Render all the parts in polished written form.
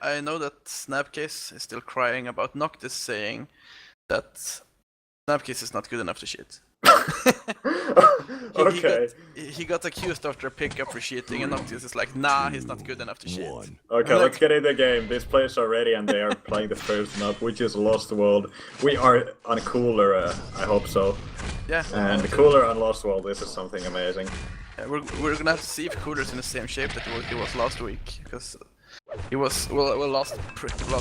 I know that Snapcase is still crying about Noctis saying that Snapcase is not good enough to cheat. Okay. He got accused after a pickup for cheating, and Noctis is like, nah, he's not good enough to cheat. Okay, let's get in the game. These players are ready and they are playing the first map, which is Lost World. We are on Cooler, I hope so. Yeah. And Cooler on Lost World, this is something amazing. Yeah, we're gonna have to see if Cooler's in the same shape that he was last week, because he was last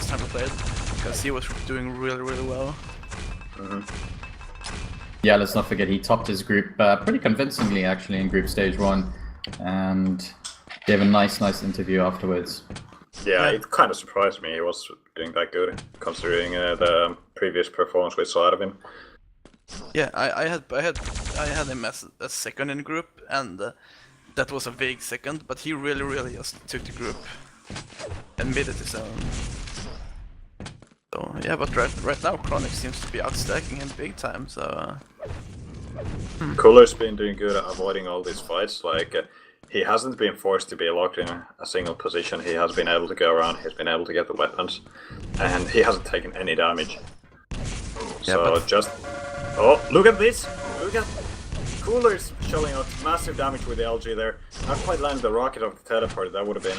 time we played, because he was doing really well. Yeah, let's not forget he topped his group pretty convincingly actually in group stage 1, and gave a nice interview afterwards. Yeah, it kind of surprised me he was doing that good, considering the previous performance we saw out of him. Yeah, I had him as a second in the group, and that was a vague second, but he really just took the group and made it his own. So yeah, but right now kRoNic seems to be outstacking him big time. So Cooler's been doing good at avoiding all these fights. Like he hasn't been forced to be locked in a single position. He has been able to go around. He's been able to get the weapons, and he hasn't taken any damage. So just look at this! Look at Cooler's shelling out massive damage with the LG there. Not quite landed the rocket of the teleport. That would have been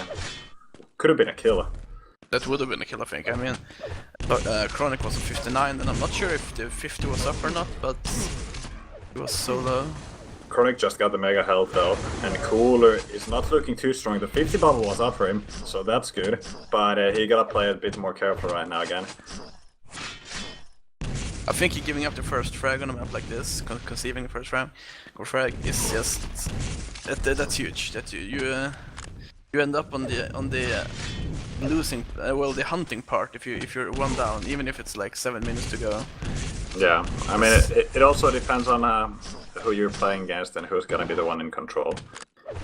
could have been a killer. That would have been a kill, I think. I mean, kRoNic was on 59, and I'm not sure if the 50 was up or not, but it was so low. kRoNic just got the mega health though, and Cooler is not looking too strong. The 50 bubble was up for him, so that's good, but he gotta play a bit more careful right now again. I think he giving up the first frag on a map like this, conceiving the first frag is just that's huge. That you end up on the losing the hunting part if you're one down, even if it's like 7 minutes to go. Yeah, I mean it also depends on who you're playing against and who's gonna be the one in control.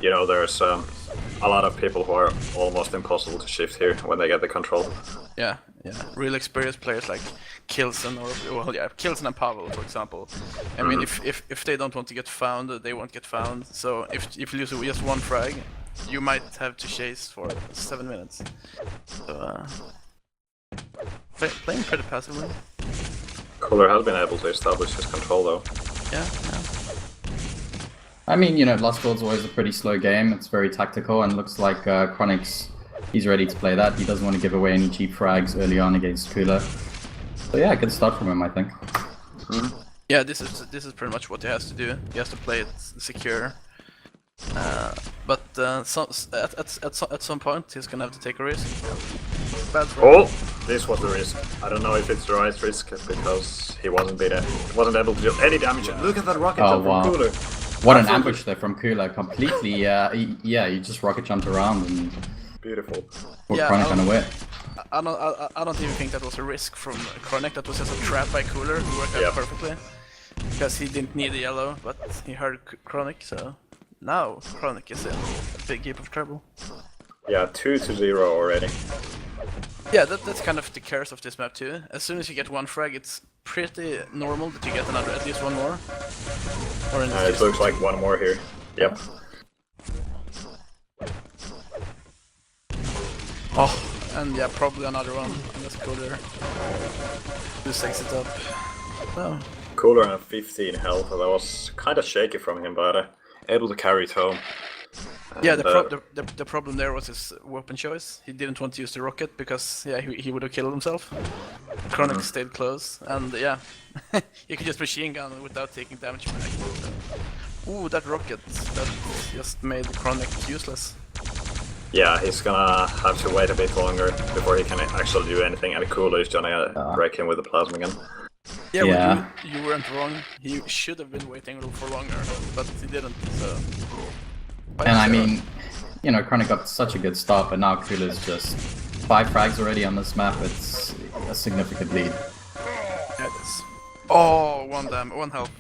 You know, there's a lot of people who are almost impossible to shift here when they get the control. Yeah, real experienced players like Kilson Kilson and Pavel, for example. I mean, if they don't want to get found, they won't get found. So if you lose just one frag, you might have to chase for 7 minutes. So playing pretty passively. Cooler has been able to establish his control though. Yeah. I mean, you know, Lost World's always a pretty slow game. It's very tactical, and looks like kRoNic's he's ready to play that. He doesn't want to give away any cheap frags early on against Cooler. So yeah, good start from him, I think. Yeah, this is pretty much what he has to do. He has to play it secure. But at some point he's gonna have to take a risk. This was the risk. I don't know if it's the right risk because he wasn't able to do any damage. Look at that rocket jump from Cooler. What an ambush there from Cooler. Completely, he just rocket jumped around and beautiful. put kRoNic on the way. I don't even think that was a risk from kRoNic. That was just a trap by Cooler who worked out perfectly. Because he didn't need the yellow, but he heard kRoNic, so now kRoNic is in a big heap of trouble. Yeah, 2-0 already. Yeah, that's kind of the curse of this map too. As soon as you get one frag, it's pretty normal that you get at least one more. Or in it looks like one more here. Yep. And yeah, probably another one. Let's go there. Who takes it up? Oh. Cooler on 15 health. That was kind of shaky from him, but able to carry it home. And, yeah, the problem there was his weapon choice. He didn't want to use the rocket because he would have killed himself. kRoNic stayed close, and yeah, you could just machine gun without taking damage back. Ooh, that rocket that just made kRoNic useless. Yeah, he's gonna have to wait a bit longer before he can actually do anything, and Cooler is gonna break him with the plasma gun. Yeah, well, you weren't wrong. He should have been waiting for longer, but he didn't. So. And I mean, you know, kRoNic got such a good start, but now Cooler's just 5 frags already on this map. It's a significant lead. Yeah, it is. Oh, one health.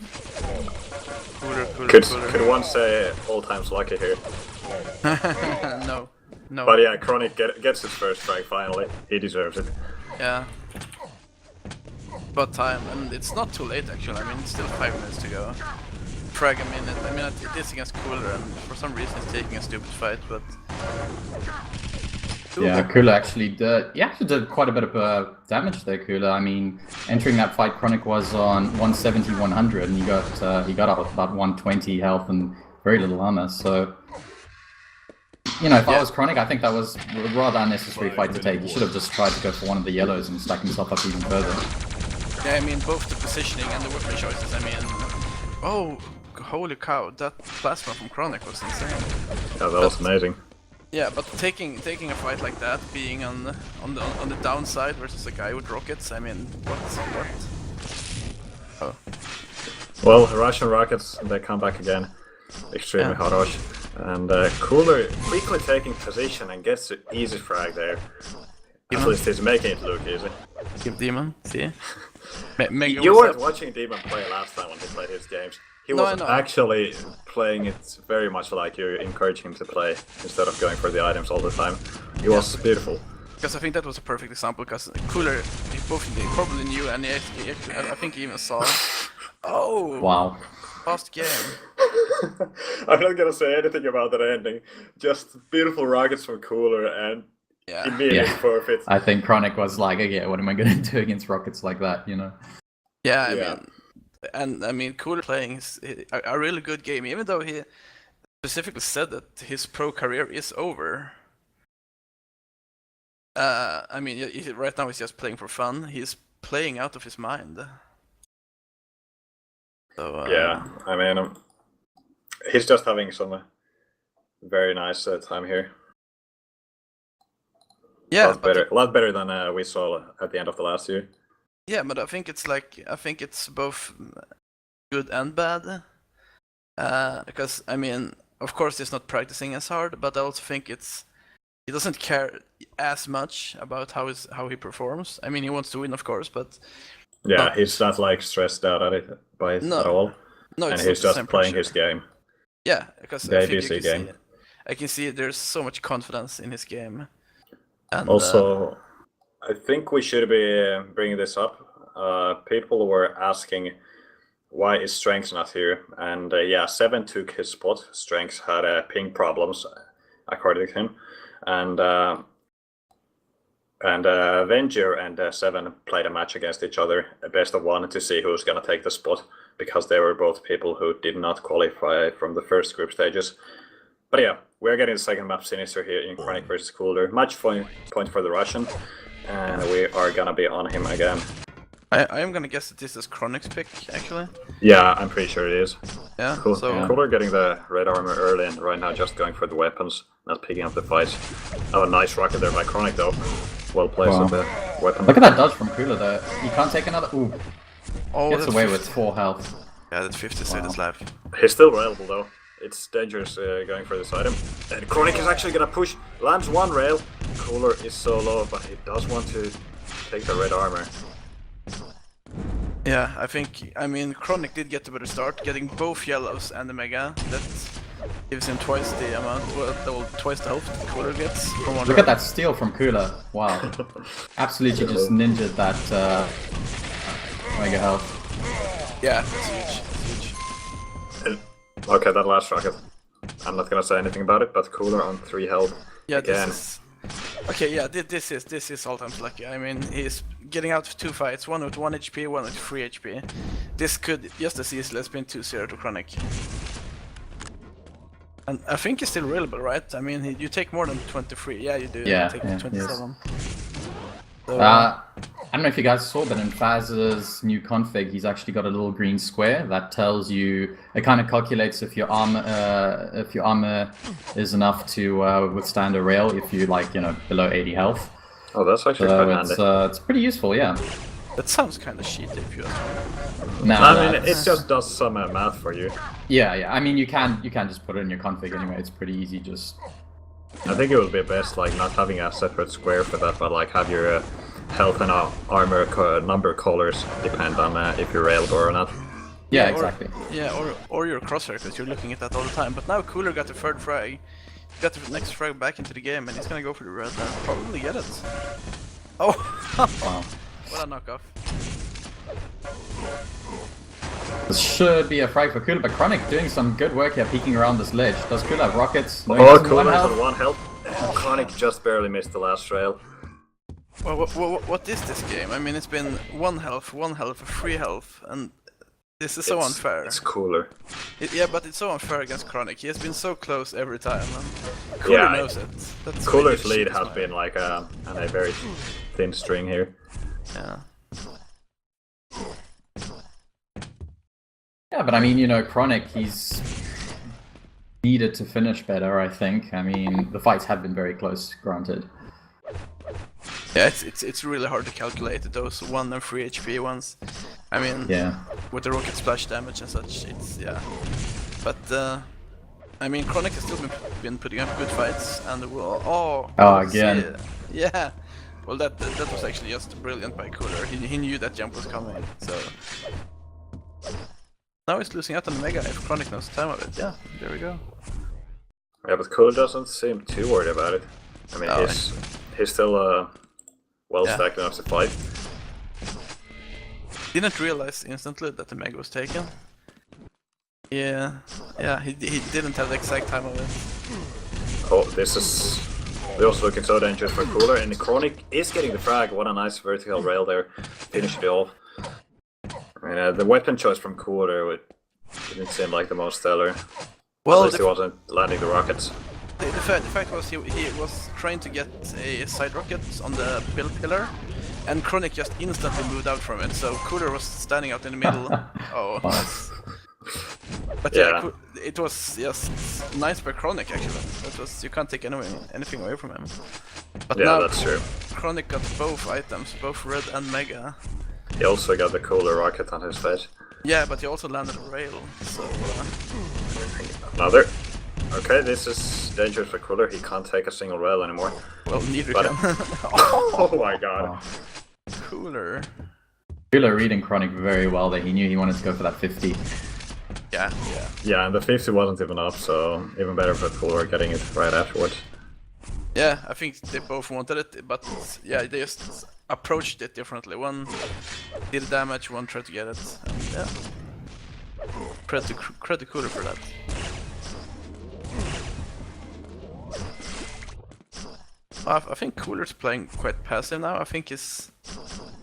Cooler. Could one say all times lucky here? No. But yeah, kRoNic gets his first frag finally. He deserves it. Yeah. About time, and it's not too late actually. I mean, it's still 5 minutes to go. Frag a minute. I mean, it is against Cooler, and for some reason he's taking a stupid fight, but Yeah, Kula actually did quite a bit of damage there, Kula. I mean, entering that fight, kRoNic was on 170, 100, and he got up with about 120 health and very little armor. So, you know, if I was kRoNic, I think that was a rather unnecessary fight to take. He should have just tried to go for one of the yellows and stack himself up even further. Yeah, I mean, both the positioning and the weapon choices. I mean, oh, holy cow, that plasma from kRoNic was insane. Yeah, that was amazing. Yeah, but taking a fight like that, being on the downside versus a guy with rockets, I mean, what? Oh. Well, Russian rockets, they come back again. Extremely hot rush. And Cooler quickly taking position and gets the easy frag there. At least he's making it look easy. Give Demon, see? You weren't watching Demon play last time when he played his games. He was actually playing it very much like you, encouraging him to play instead of going for the items all the time. It was beautiful. Because I think that was a perfect example, because Cooler, he probably knew, and I think he even saw. Oh! Wow. Fast game. I'm not gonna say anything about that ending. Just beautiful rockets from Cooler and immediate forfeit. I think kRoNic was like, okay, what am I gonna do against rockets like that, you know? Yeah, I mean, Cooler playing a really good game, even though he specifically said that his pro career is over. I mean, right now he's just playing for fun. He's playing out of his mind. So, yeah, I mean, he's just having some very nice time here. Yeah, a lot better than we saw at the end of the last year. Yeah, but I think it's both good and bad. Because I mean, of course, he's not practicing as hard, but I also think he doesn't care as much about how he performs. I mean, he wants to win, of course, but yeah, he's not like stressed out at all. No, and he's just playing his game. Yeah, because the ABC game. I can see there's so much confidence in his game. And, also, I think we should be bringing this up. People were asking why is Strength not here, and Seven took his spot. Strength had ping problems, according to him, and Avenger and Seven played a match against each other, a best of one, to see who's gonna take the spot, because they were both people who did not qualify from the first group stages. But yeah, we're getting the second map Sinister here in kRoNic versus Cooler. Match point for the Russian, and we are gonna be on him again. I am gonna guess that this is kRoNic's pick, actually. Yeah, I'm pretty sure it is. Yeah, cool. So Cooler getting the red armor early, and right now just going for the weapons, not picking up the fights. Oh, nice rocket there by kRoNic though. Well placed with the weapon. Look at that dodge from Cooler though. He can't take another. Ooh. Oh, gets away with 4 health. Yeah, that's 50 seconds left. He's still reliable though. It's dangerous going for this item. And kRoNic is actually gonna push. Lands one rail. Cooler is so low, but he does want to take the red armor. Yeah, I mean, kRoNic did get a better start, getting both yellows and the mega. That gives him twice the amount, twice the health Cooler gets from one. Look at that steal from Cooler. Wow. Absolutely just ninja'd that mega health. Yeah, it's huge. Okay, that last rocket. I'm not gonna say anything about it, but Cooler on 3 health. Yeah, again. Okay, yeah, this is all times lucky. I mean, he's getting out of 2 fights, one with 1 HP, one with 3 HP. This could just as easily have been 2-0 to kRoNic. And I think he's still reliable, right? I mean, you take more than 23. Yeah, you do. Yeah, you take 27. So, I don't know if you guys saw, but in Faz's new config, he's actually got a little green square that tells you, it kind of calculates if your armor is enough to withstand a rail if you below 80 health. Oh, that's actually quite handy. It's pretty useful, yeah. That sounds kind of shitty if you ask me. No, I mean, it just does some math for you. Yeah. I mean, you can just put it in your config anyway. It's pretty easy. Just. I think it would be best not having a separate square for that, but have your health and armor number colors depend on if you're railed or not. Yeah, exactly. Or your crosshair, because you're looking at that all the time. But now Cooler got the 3rd frag, got the next frag back into the game, and he's gonna go for the red and probably get it. Oh! Wow. What a knockoff. This should be a frag for Cooler, but kRoNic doing some good work here, peeking around this ledge. Does Cooler have rockets? Oh, Cooler is on 1 health, kRoNic just barely missed the last rail. Well, what is this game? I mean, it's been 1 health, 3 health, and this is so unfair. It's Cooler. Yeah, but it's so unfair against kRoNic. He has been so close every time, and Cooler knows it. That's Cooler's lead has been like on a very thin string here. Yeah. Yeah, but I mean, you know, kRoNic, he's needed to finish better, I think. I mean, the fights have been very close, granted. Yeah, it's really hard to calculate those 1 and 3 HP ones. I mean, Yeah. with the rocket splash damage and such, it's But I mean, kRoNic has still been putting up good fights, and Again. Yeah. Well, that was actually just brilliant by Cooler. He knew that jump was coming, so. Now he's losing out on the Mega if kRoNic knows the time of it. Yeah, there we go. Yeah, but Cooler doesn't seem too worried about it. I mean, he's still well stacked enough to fight. Didn't realize instantly that the Mega was taken. Yeah, he didn't have the exact time of it. Oh, this is also looking so dangerous for Cooler, and kRoNic is getting the frag. What a nice vertical rail there, finished it off. I mean, the weapon choice from Cooler didn't seem like the most stellar. Well, at least he wasn't landing the rockets. The fact was he was trying to get a side rocket on the build pillar, and kRoNic just instantly moved out from it. So Cooler was standing out in the middle. But yeah, it was just nice by kRoNic actually. You can't take anything away from him. But yeah, now that's true. kRoNic got both items, both red and Mega. He also got the Cooler rocket on his face. Yeah, but he also landed a rail. So another. Okay, this is dangerous for Cooler. He can't take a single rail anymore. well, neither can. Oh my god. Cooler. Cooler reading kRoNic very well there. He knew he wanted to go for that 50. Yeah, and the 50 wasn't even up, so even better for Cooler getting it right afterwards. Yeah, I think they both wanted it, but yeah, they just approached it differently. One did damage, one tried to get it. And yeah, credit to Cooler for that. I think Cooler's playing quite passive now. I think he's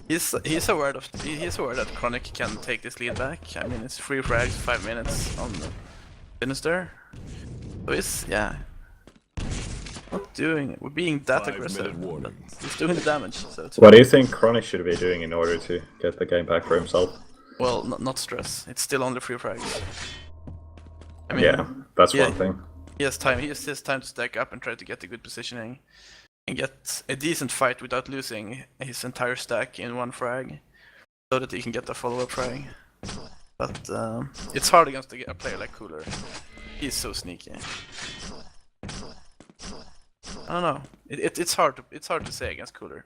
aware that kRoNic can take this lead back. I mean, it's 3 frags, 5 minutes on the Sinister. So he's we're being that aggressive, but he's doing the damage. So what do you think kRoNic should be doing in order to get the game back for himself? Well, not stress. It's still only 3 frags. I mean, yeah, that's one thing. He has time to stack up and try to get a good positioning and get a decent fight without losing his entire stack in 1 frag, so that he can get a follow-up frag. But it's hard against a player like Cooler. He's so sneaky. I don't know. It's hard to say against Cooler.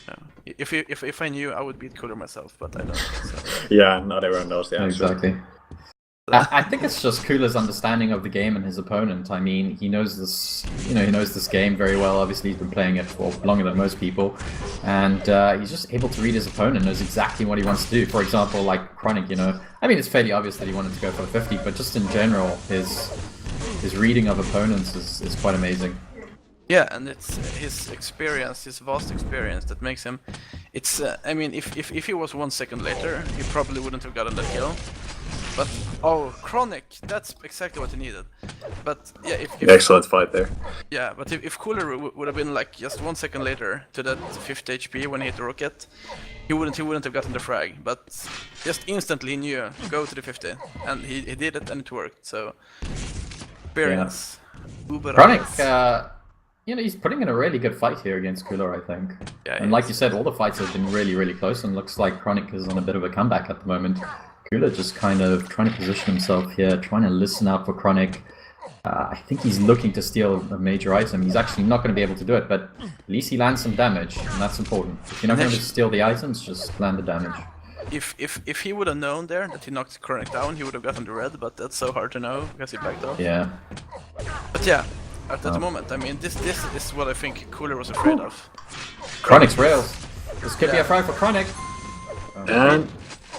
No. If I knew, I would beat Cooler myself, but I don't. So. Yeah, not everyone knows the answer. Exactly. I think it's just Cooler's understanding of the game and his opponent. I mean, he knows this, he knows this game very well. Obviously, he's been playing it for longer than most people, and he's just able to read his opponent, knows exactly what he wants to do. For example, like kRoNic, I mean, it's fairly obvious that he wanted to go for 50, but just in general, his reading of opponents is quite amazing. Yeah, and it's his experience, his vast experience that makes him. It's I mean, if he was 1 second later, he probably wouldn't have gotten that kill. But kRoNic, that's exactly what he needed. But yeah, if excellent fight there. Yeah, but if Cooler would have been like just 1 second later to that 50 HP when he hit the rocket, he wouldn't have gotten the frag. But just instantly he knew, go to the 50, and he did it and it worked. So experience. Yeah. kRoNic, he's putting in a really good fight here against Cooler, I think. Yeah, and like you said, all the fights have been really, really close, and looks like kRoNic is on a bit of a comeback at the moment. Cooler just kind of trying to position himself here, trying to listen out for kRoNic. I think he's looking to steal a major item. He's actually not going to be able to do it, but at least he lands some damage, and that's important. If you're not going to steal the items, just land the damage. If he would have known there that he knocked kRoNic down, he would have gotten the red, but that's so hard to know because he backed off. Yeah. But yeah, at the moment, I mean, this is what I think Cooler was afraid of. kRoNic's rails. This could be a frag for kRoNic. And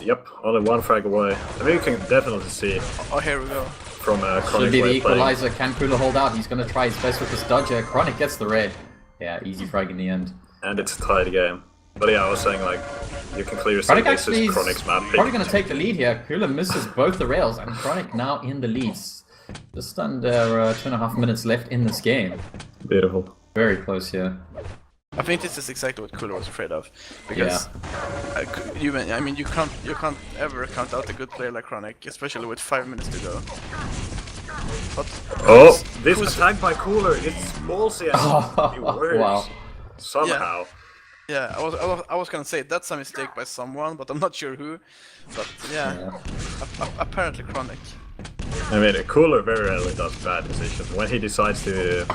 yep, only 1 frag away. I mean, you can definitely see. Oh, here we go. from Should kRoNic be the way playing. equalizer. Can Kula hold out? He's gonna try his best with this dodger. kRoNic gets the red. Yeah, easy frag in the end. And it's a tied game. But yeah, I was saying, like, you can clearly see kRoNic this actually is is kRoNic's map probably pick. gonna take the lead here. Kula misses both the rails, and kRoNic now in the leads. Just under 2.5 minutes left in this game. Beautiful. Very close here. I think this is exactly what Cooler was afraid of, because you can't ever count out a good player like kRoNic, especially with 5 minutes to go. But Oh, this attack by Cooler, it's ballsy and it works. Wow. Somehow. yeah, I was gonna say that's a mistake by someone, but I'm not sure who. But yeah. Apparently kRoNic. I mean, Cooler very rarely does bad decisions. When he decides to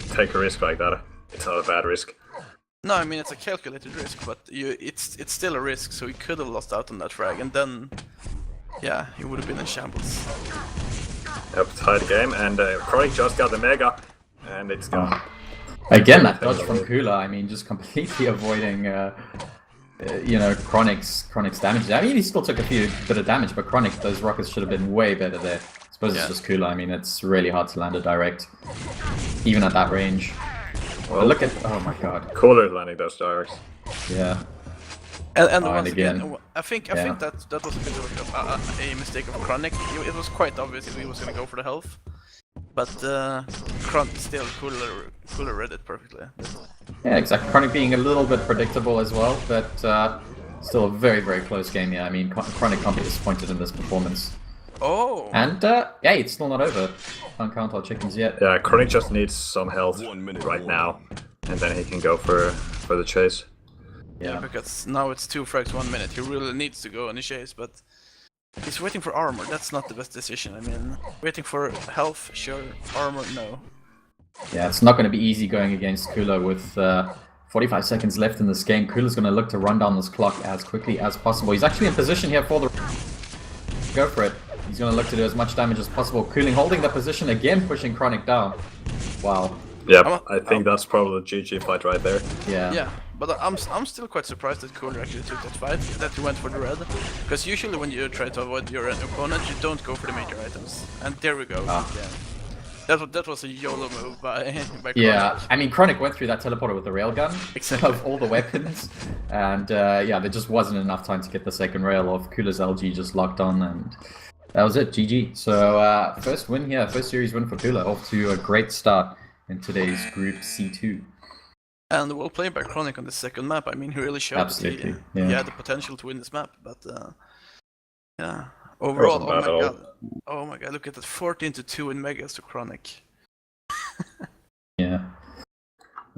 take a risk like that, it's not a bad risk. No, I mean it's a calculated risk, but it's still a risk. So he could have lost out on that frag, and then yeah, he would have been in shambles. Yep, tied game, and kRoNic just got the mega, and it's gone. Again, that dodge from Kula, I mean, just completely avoiding, you know, kRoNic's damage. I mean, he still took a bit of damage, but kRoNic, those rockets should have been way better there. I suppose it's just Kula. I mean, it's really hard to land a direct, even at that range. Well, look at, oh my god. Cooler landing those directs. Yeah. And Oh, once and again, again. I think that was a bit of a mistake of kRoNic. It was quite obvious he was gonna go for the health, but kRoNic still Cooler read it perfectly. Yeah, exactly. kRoNic being a little bit predictable as well, but still a very, very close game. Yeah, I mean, kRoNic can't be disappointed in this performance. Oh. And yeah, it's still not over. Can't count our chickens yet. Yeah, kRoNic just needs some health right now, and then he can go for the chase. Yeah, because now it's 2 frags 1 minute. He really needs to go on the chase, but he's waiting for armor. That's not the best decision. I mean, waiting for health, sure. Armor, no. Yeah, it's not going to be easy going against Kula with 45 seconds left in this game. Kula's going to look to run down this clock as quickly as possible. He's actually in position here for the... Go for it. He's going to look to do as much damage as possible. Cooling holding the position again, pushing kRoNic down. Wow. Yeah, I think that's probably the GG fight right there. Yeah. Yeah, but I'm still quite surprised that Cooler actually took that fight, that he went for the red. Because usually when you try to avoid your opponent, you don't go for the major items. And there we go. Yeah. That was a YOLO move by kRoNic. Yeah, I mean, kRoNic went through that teleporter with the railgun of all the weapons, and yeah, there just wasn't enough time to get the second rail of Kula's LG just locked on, and that was it, GG. So first win here, first series win for Kula, off to a great start in today's Group C2. And well played by kRoNic on the second map. I mean, he really showed Absolutely, that yeah. he had the potential to win this map, but yeah. Overall, oh my god, look at that, 14-2 in megas to kRoNic. Yeah.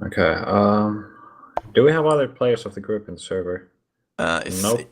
Okay, do we have other players of the group in the server? Is Nope.